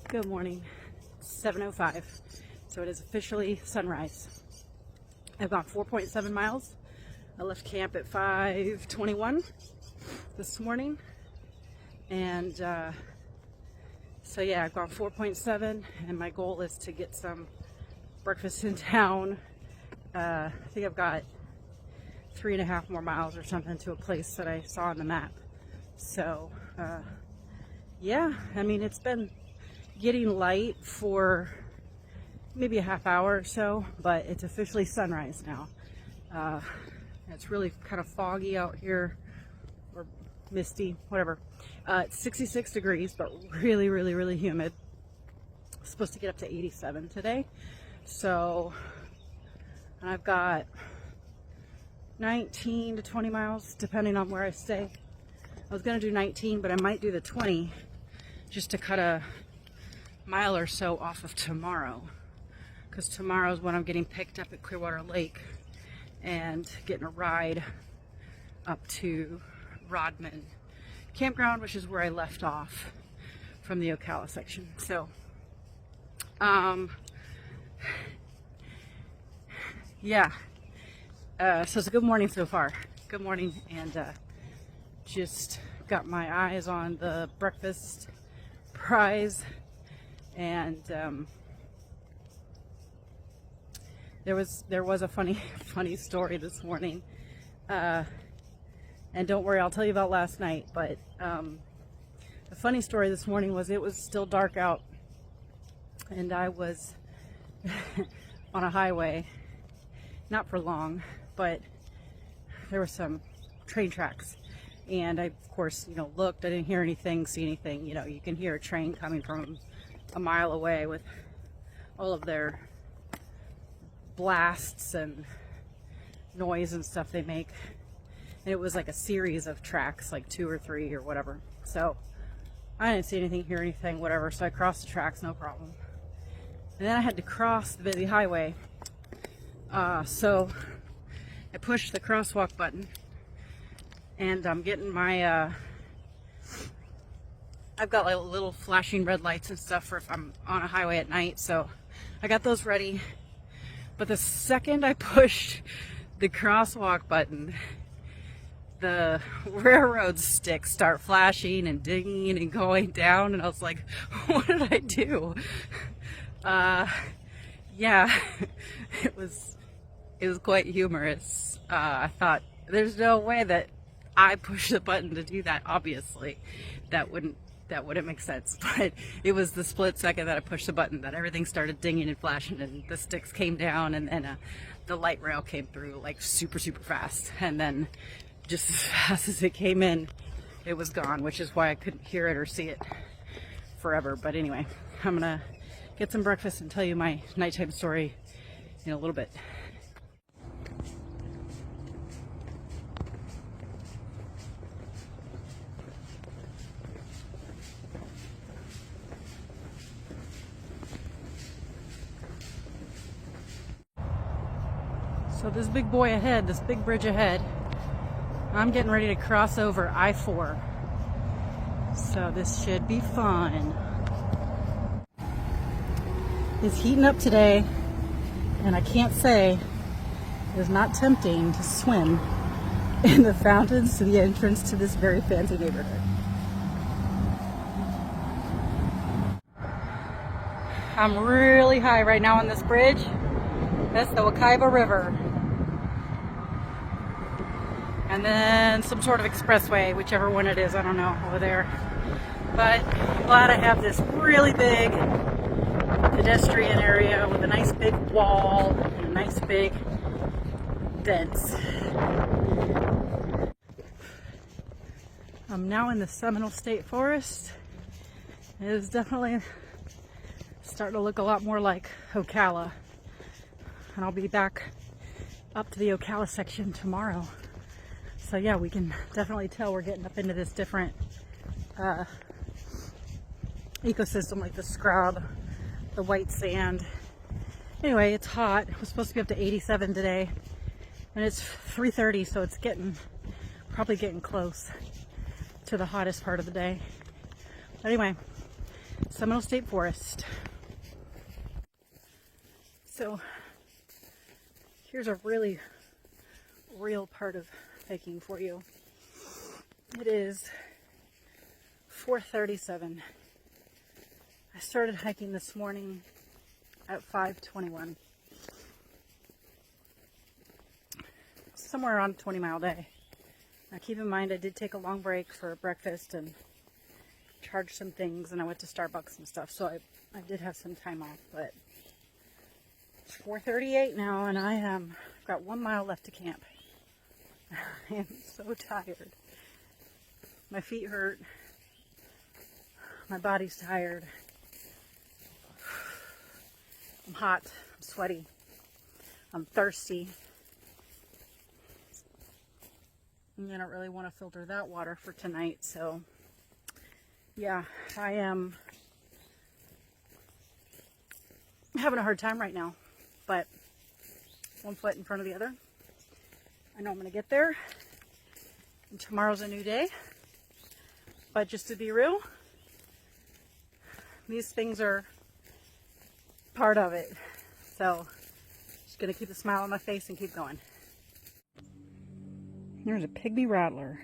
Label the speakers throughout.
Speaker 1: Good morning. It's 7:05, so it is officially sunrise. I've gone 4.7 miles. I left camp at 5:21 this morning, and so yeah, I've gone 4.7, and my goal is to get some breakfast in town. I think I've got 3.5 more miles or something to a place that I saw on the map. So yeah, I mean, it's been getting light for maybe a half hour or so, but it's officially sunrise now. It's really kind of foggy out here, or misty, whatever. It's 66 degrees, but really humid. It's supposed to get up to 87 today. So, and I've got 19 to 20 miles, depending on where I stay. I was gonna do 19, but I might do the 20 just to cut a mile or so off of tomorrow, because tomorrow is when I'm getting picked up at Clearwater Lake and getting a ride up to Rodman Campground, which is where I left off from the Ocala section. So yeah, so it's a good morning so far. Good morning, and just got my eyes on the breakfast prize. And there was a funny story this morning, and don't worry, I'll tell you about last night. But the funny story this morning was, it was still dark out, and I was on a highway, not for long, but there were some train tracks, and I, of course, looked. I didn't hear anything, see anything. You can hear a train coming from a mile away with all of their blasts and noise and stuff they make. And it was like a series of tracks, like 2 or 3 or whatever. So I didn't see anything, hear anything, whatever. So I crossed the tracks, no problem. And then I had to cross the busy highway. So I pushed the crosswalk button, and I'm getting my I've got like little flashing red lights and stuff for if I'm on a highway at night, so I got those ready. But the second I pushed the crosswalk button, the railroad sticks start flashing and dinging and going down, and I was like, what did I do? Yeah, it was quite humorous. I thought, there's no way that I pushed the button to do that. Obviously, that wouldn't make sense. But it was the split second that I pushed the button that everything started dinging and flashing, and the sticks came down, and then the light rail came through like super fast, and then just as fast as it came in, it was gone, which is why I couldn't hear it or see it forever. But anyway, I'm gonna get some breakfast and tell you my nighttime story in a little bit. So this big boy ahead, this big bridge ahead, I'm getting ready to cross over I-4. So this should be fun. It's heating up today, and I can't say it is not tempting to swim in the fountains to the entrance to this very fancy neighborhood. I'm really high right now on this bridge. That's the Wakaiba River. And then some sort of expressway, whichever one it is, I don't know, over there. But I'm glad I have this really big pedestrian area with a nice big wall and a nice big fence. I'm now in the Seminole State Forest. It is definitely starting to look a lot more like Ocala. And I'll be back up to the Ocala section tomorrow. So yeah, we can definitely tell we're getting up into this different ecosystem, like the scrub, the white sand. Anyway, it's hot. It was supposed to be up to 87 today, and it's 3:30, so it's probably getting close to the hottest part of the day. But anyway, Seminole State Forest. So here's a really real part of hiking for you. It is 4:37. I started hiking this morning at 5:21. Somewhere around a 20-mile day. Now keep in mind I did take a long break for breakfast and charged some things, and I went to Starbucks and stuff, so I did have some time off, but it's 4:38 now, and I've got 1 mile left to camp. I am so tired. My feet hurt. My body's tired. I'm hot. I'm sweaty. I'm thirsty. And I don't really want to filter that water for tonight, so yeah, I am having a hard time right now, but one foot in front of the other. I know I'm going to get there, and tomorrow's a new day, but just to be real, these things are part of it, so just going to keep a smile on my face and keep going. There's a pygmy rattler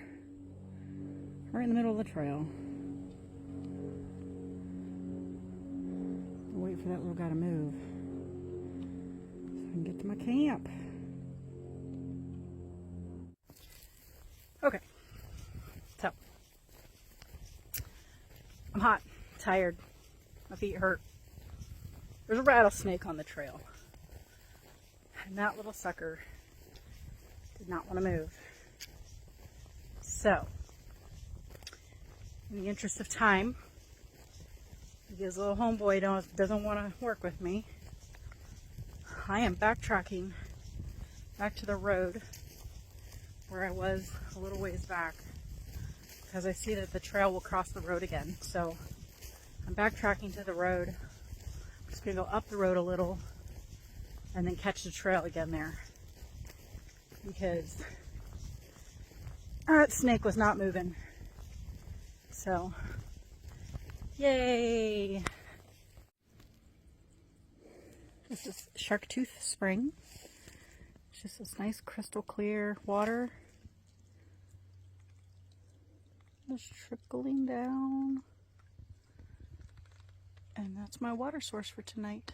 Speaker 1: right in the middle of the trail. I'll wait for that little guy to move so I can get to my camp. Okay, so I'm hot, tired, my feet hurt. There's a rattlesnake on the trail, and that little sucker did not want to move. So, in the interest of time, because little homeboy doesn't want to work with me, I am backtracking back to the road where I was a little ways back, because I see that the trail will cross the road again. So I'm backtracking to the road. I'm just going to go up the road a little and then catch the trail again there, because that snake was not moving. So, yay! This is Sharktooth Spring. It's just this nice crystal clear water. Just trickling down. And that's my water source for tonight.